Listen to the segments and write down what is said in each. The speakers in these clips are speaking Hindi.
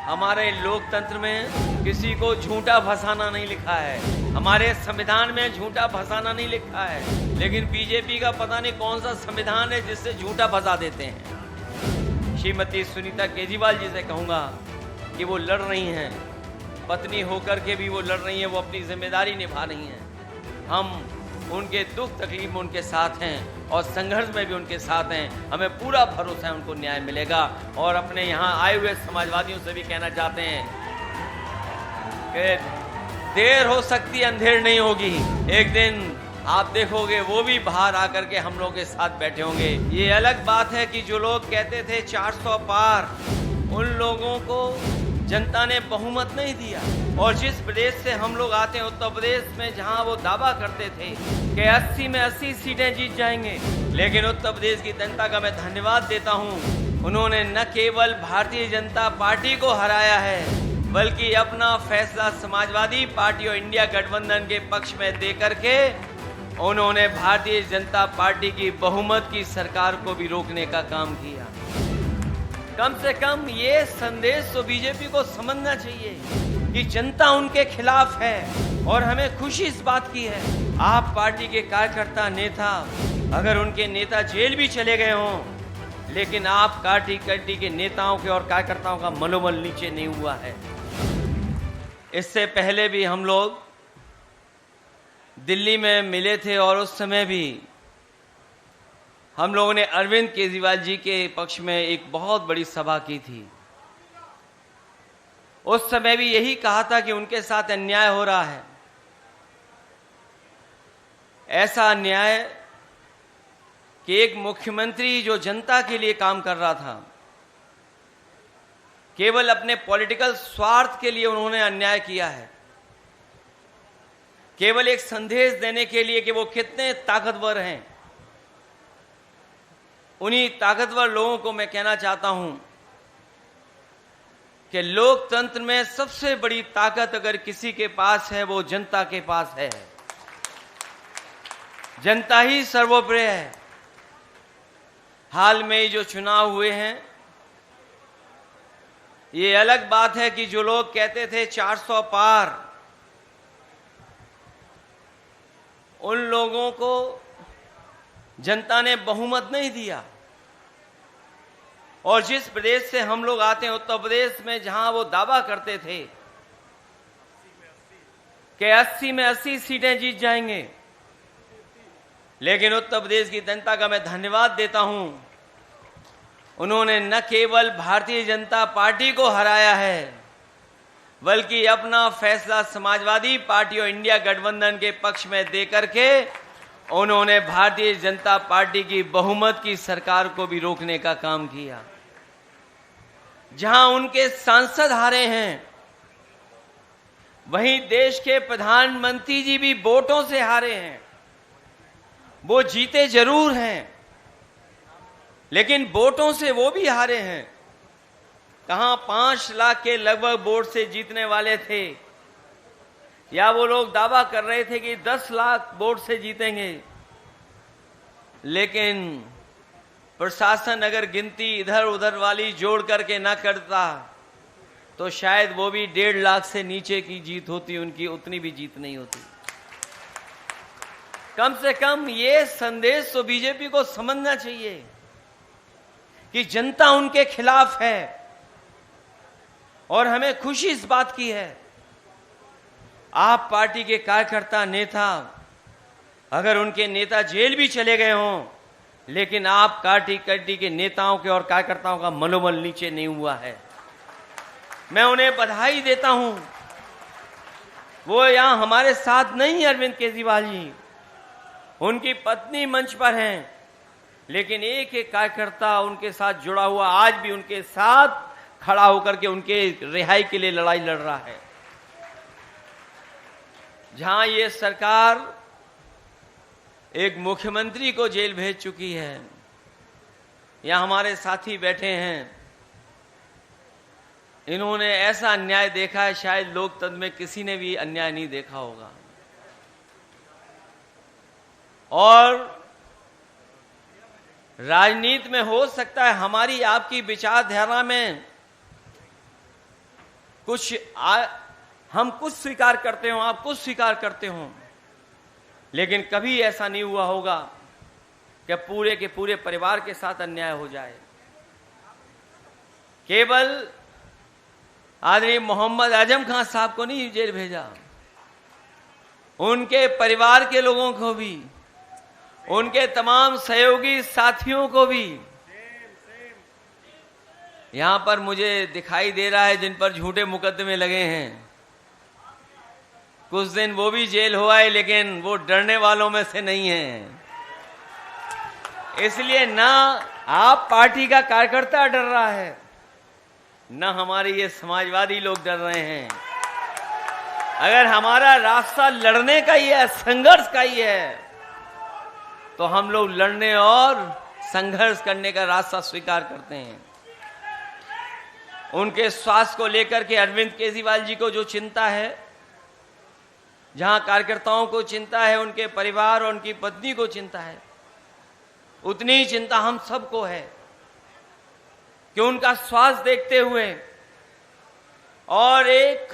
हमारे लोकतंत्र में किसी को झूठा फंसाना नहीं लिखा है, हमारे संविधान में झूठा फंसाना नहीं लिखा है, लेकिन बीजेपी का पता नहीं कौन सा संविधान है जिससे झूठा फंसा देते हैं। श्रीमती सुनीता केजरीवाल जी से कहूँगा कि वो लड़ रही हैं, पत्नी होकर के भी वो लड़ रही हैं, वो अपनी जिम्मेदारी निभा रही हैं। हम उनके दुख तकलीफ में उनके साथ हैं और संघर्ष में भी उनके साथ हैं। हमें पूरा भरोसा है उनको न्याय मिलेगा। और अपने यहाँ आए हुए समाजवादियों से भी कहना चाहते हैं कि देर हो सकती अंधेर नहीं होगी, एक दिन आप देखोगे वो भी बाहर आकर के हम लोगों के साथ बैठे होंगे। ये अलग बात है कि जो लोग कहते थे 400 पार, उन लोगों को जनता ने बहुमत नहीं दिया। और जिस प्रदेश से हम लोग आते हैं, उत्तर प्रदेश में, जहां वो दावा करते थे कि 80 में 80 सीटें जीत जाएंगे, लेकिन उत्तर प्रदेश की जनता का मैं धन्यवाद देता हूं, उन्होंने न केवल भारतीय जनता पार्टी को हराया है, बल्कि अपना फैसला समाजवादी पार्टी और इंडिया गठबंधन के पक्ष में दे करके उन्होंने भारतीय जनता पार्टी की बहुमत की सरकार को भी रोकने का काम किया। कम से कम ये संदेश तो बीजेपी को समझना चाहिए कि जनता उनके खिलाफ है। और हमें खुशी इस बात की है, आप पार्टी के कार्यकर्ता नेता, अगर उनके नेता जेल भी चले गए हों, लेकिन आप पार्टी के नेताओं के और कार्यकर्ताओं का मनोबल नीचे नहीं हुआ है। इससे पहले भी हम लोग दिल्ली में मिले थे और उस समय भी हम लोगों ने अरविंद केजरीवाल जी के पक्ष में एक बहुत बड़ी सभा की थी। उस समय भी यही कहा था कि उनके साथ अन्याय हो रहा है। ऐसा अन्याय कि एक मुख्यमंत्री जो जनता के लिए काम कर रहा था, केवल अपने पॉलिटिकल स्वार्थ के लिए उन्होंने अन्याय किया है, केवल एक संदेश देने के लिए कि वो कितने ताकतवर हैं। उन्हीं ताकतवर लोगों को मैं कहना चाहता हूं कि लोकतंत्र में सबसे बड़ी ताकत अगर किसी के पास है, वो जनता के पास है। जनता ही सर्वोपरि है। हाल में जो चुनाव हुए हैं, ये अलग बात है कि जो लोग कहते थे 400 पार, उन लोगों को जनता ने बहुमत नहीं दिया। और जिस प्रदेश से हम लोग आते हैं, उत्तर प्रदेश में, जहां वो दावा करते थे कि 80 में 80 सीटें जीत जाएंगे, लेकिन उत्तर प्रदेश की जनता का मैं धन्यवाद देता हूं, उन्होंने न केवल भारतीय जनता पार्टी को हराया है, बल्कि अपना फैसला समाजवादी पार्टी और इंडिया गठबंधन के पक्ष में दे करके उन्होंने भारतीय जनता पार्टी की बहुमत की सरकार को भी रोकने का काम किया। जहां उनके सांसद हारे हैं, वहीं देश के प्रधानमंत्री जी भी वोटों से हारे हैं। वो जीते जरूर हैं, लेकिन वोटों से वो भी हारे हैं। कहां 5 लाख के लगभग वोट से जीतने वाले थे, या वो लोग दावा कर रहे थे कि 10 लाख वोट से जीतेंगे, लेकिन प्रशासन अगर गिनती इधर उधर वाली जोड़ करके ना करता तो शायद वो भी 1.5 लाख से नीचे की जीत होती, उनकी उतनी भी जीत नहीं होती। कम से कम ये संदेश तो बीजेपी को समझना चाहिए कि जनता उनके खिलाफ है। और हमें खुशी इस बात की है, आप पार्टी के कार्यकर्ता नेता, अगर उनके नेता जेल भी चले गए हों, लेकिन आप पार्टी के नेताओं के और कार्यकर्ताओं का मनोबल नीचे नहीं हुआ है। मैं उन्हें बधाई देता हूं। वो यहां हमारे साथ नहीं, अरविंद केजरीवाल जी, उनकी पत्नी मंच पर हैं, लेकिन एक एक कार्यकर्ता उनके साथ जुड़ा हुआ आज भी उनके साथ खड़ा होकर के उनके रिहाई के लिए लड़ाई लड़ रहा है। जहां ये सरकार एक मुख्यमंत्री को जेल भेज चुकी है, यहां हमारे साथी बैठे हैं, इन्होंने ऐसा अन्याय देखा है शायद लोकतंत्र में किसी ने भी अन्याय नहीं देखा होगा। और राजनीति में हो सकता है हमारी आपकी विचारधारा में हम कुछ स्वीकार करते हो, आप कुछ स्वीकार करते हो, लेकिन कभी ऐसा नहीं हुआ होगा कि पूरे के पूरे परिवार के साथ अन्याय हो जाए। केवल आदरणीय मोहम्मद आजम खान साहब को नहीं जेल भेजा, उनके परिवार के लोगों को भी, उनके तमाम सहयोगी साथियों को भी। यहां पर मुझे दिखाई दे रहा है जिन पर झूठे मुकदमे लगे हैं, कुछ दिन वो भी जेल हो आए, लेकिन वो डरने वालों में से नहीं है। इसलिए ना आप पार्टी का कार्यकर्ता डर रहा है, ना हमारे ये समाजवादी लोग डर रहे हैं। अगर हमारा रास्ता लड़ने का ही है, संघर्ष का ही है, तो हम लोग लड़ने और संघर्ष करने का रास्ता स्वीकार करते हैं। उनके स्वास्थ्य को लेकर के अरविंद केजरीवाल जी को जो चिंता है, जहां कार्यकर्ताओं को चिंता है, उनके परिवार और उनकी पत्नी को चिंता है, उतनी ही चिंता हम सबको है कि उनका स्वास्थ्य देखते हुए और एक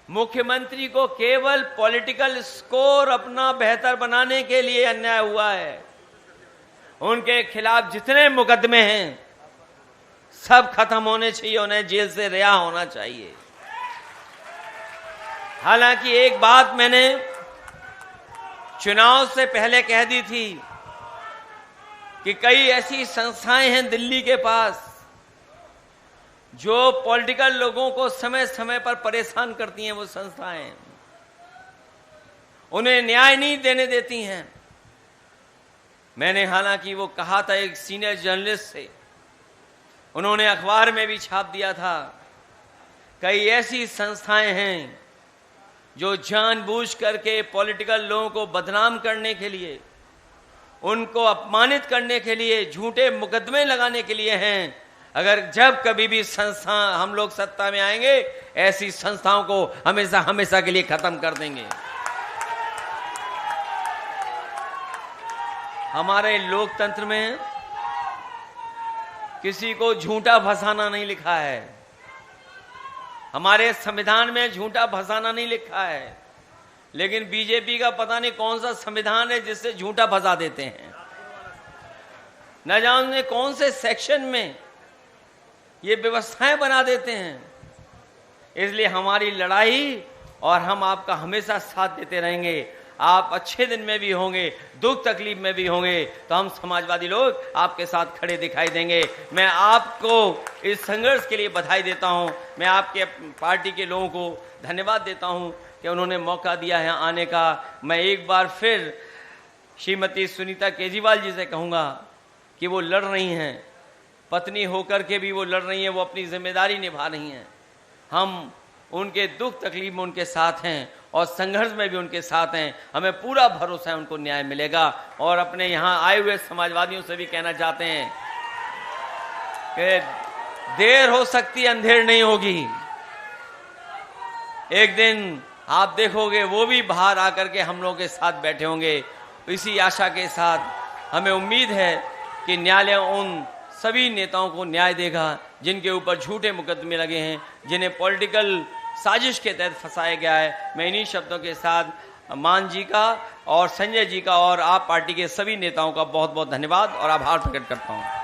मुख्यमंत्री को केवल पॉलिटिकल स्कोर अपना बेहतर बनाने के लिए अन्याय हुआ है। उनके खिलाफ जितने मुकदमे हैं सब खत्म होने चाहिए, उन्हें जेल से रिहा होना चाहिए। हालांकि एक बात मैंने चुनाव से पहले कह दी थी कि कई ऐसी संस्थाएं हैं दिल्ली के पास जो पॉलिटिकल लोगों को समय समय पर परेशान करती हैं। वो संस्थाएं उन्हें न्याय नहीं देने देती हैं। मैंने हालांकि वो कहा था एक सीनियर जर्नलिस्ट से, उन्होंने अखबार में भी छाप दिया था, कई ऐसी संस्थाएं हैं जो जानबूझ करके पॉलिटिकल लोगों को बदनाम करने के लिए, उनको अपमानित करने के लिए, झूठे मुकदमे लगाने के लिए हैं। अगर जब कभी भी संस्था हम लोग सत्ता में आएंगे, ऐसी संस्थाओं को हमेशा हमेशा के लिए खत्म कर देंगे। हमारे लोकतंत्र में किसी को झूठा फंसाना नहीं लिखा है, हमारे संविधान में झूठा फंसाना नहीं लिखा है, लेकिन बीजेपी का पता नहीं कौन सा संविधान है जिससे झूठा फंसा देते हैं। न जाने कौन से सेक्शन में ये व्यवस्थाएं बना देते हैं। इसलिए हमारी लड़ाई और हम आपका हमेशा साथ देते रहेंगे। आप अच्छे दिन में भी होंगे, दुख तकलीफ में भी होंगे, तो हम समाजवादी लोग आपके साथ खड़े दिखाई देंगे। मैं आपको इस संघर्ष के लिए बधाई देता हूं। मैं आपके पार्टी के लोगों को धन्यवाद देता हूं कि उन्होंने मौका दिया है आने का। मैं एक बार फिर श्रीमती सुनीता केजरीवाल जी से कहूंगा कि वो लड़ रही हैं, पत्नी होकर के भी वो लड़ रही हैं, वो अपनी जिम्मेदारी निभा रही हैं। हम उनके दुख तकलीफ में उनके साथ हैं और संघर्ष में भी उनके साथ हैं। हमें पूरा भरोसा है उनको न्याय मिलेगा। और अपने यहाँ आए हुए समाजवादियों से भी कहना चाहते हैं कि देर हो सकती अंधेर नहीं होगी। एक दिन आप देखोगे वो भी बाहर आकर के हम लोगों के साथ बैठे होंगे। इसी आशा के साथ हमें उम्मीद है कि न्यायालय उन सभी नेताओं को न्याय देगा जिनके ऊपर झूठे मुकदमे लगे हैं, जिन्हें पॉलिटिकल साजिश के तहत फंसाया गया है। मैं इन्हीं शब्दों के साथ मान जी का और संजय जी का और आप पार्टी के सभी नेताओं का बहुत बहुत धन्यवाद और आभार प्रकट करता हूं।